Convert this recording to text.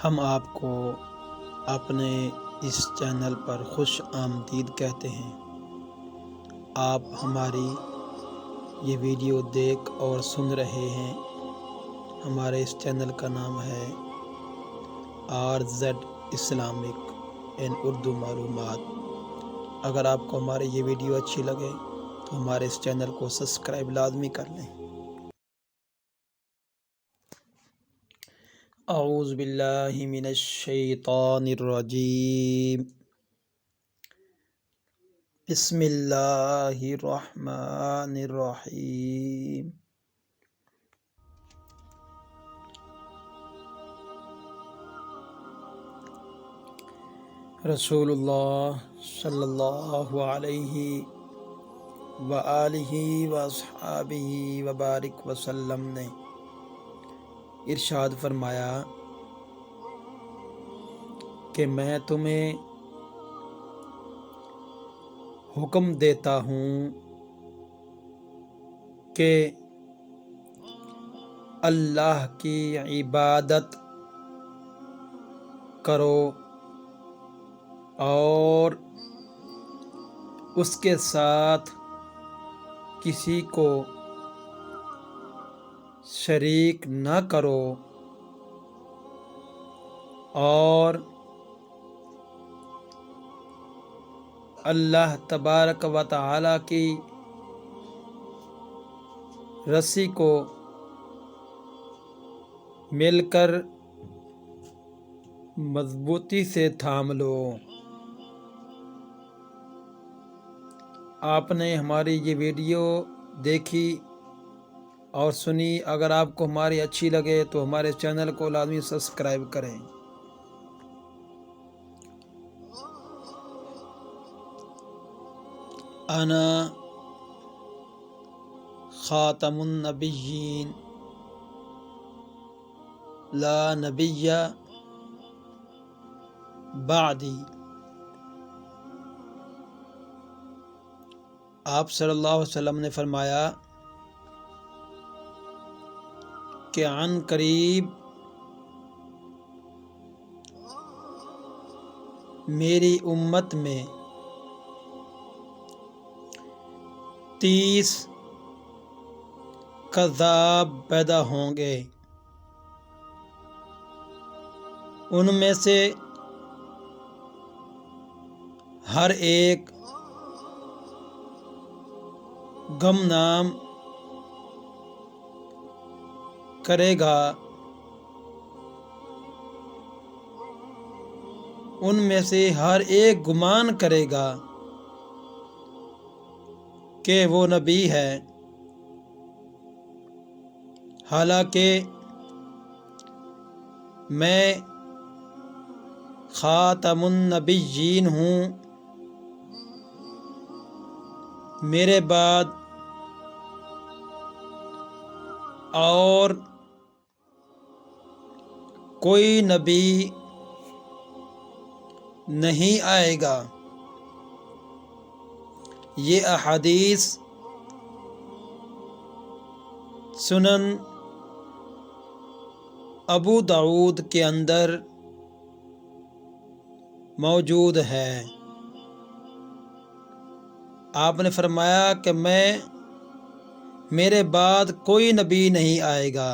ہم آپ کو اپنے اس چینل پر خوش آمدید کہتے ہیں۔ آپ ہماری یہ ویڈیو دیکھ اور سن رہے ہیں۔ ہمارے اس چینل کا نام ہے RZ اسلامک ان اردو معلومات۔ اگر آپ کو ہماری یہ ویڈیو اچھی لگے تو ہمارے اس چینل کو سبسکرائب لازمی کر لیں۔ اعوذ باللہ من الشیطان الرجیم، بسم اللہ الرحمن الرحیم۔ رسول اللہ صلی اللہ علیہ وآلہ واصحابہ وبارک وسلم نے ارشاد فرمایا کہ میں تمہیں حکم دیتا ہوں کہ اللہ کی عبادت کرو اور اس کے ساتھ کسی کو شریک نہ کرو، اور اللہ تبارک و تعالی کی رسی کو مل کر مضبوطی سے تھام لو۔ آپ نے ہماری یہ ویڈیو دیکھی اور سنی۔ اگر آپ کو ہماری اچھی لگے تو ہمارے چینل کو لازمی سبسکرائب کریں۔ انا خاتم النبیین لا نبی بعدی۔ آپ صلی اللہ علیہ وسلم نے فرمایا کہ عن قریب میری امت میں 30 کذاب پیدا ہوں گے، ان میں سے ہر ایک گمنام کرے گا، ان میں سے ہر ایک گمان کرے گا کہ وہ نبی ہے، حالانکہ میں خاتم النبیین ہوں، میرے بعد اور کوئی نبی نہیں آئے گا۔ یہ احادیث سنن ابو داؤد کے اندر موجود ہے۔ آپ نے فرمایا کہ میرے بعد کوئی نبی نہیں آئے گا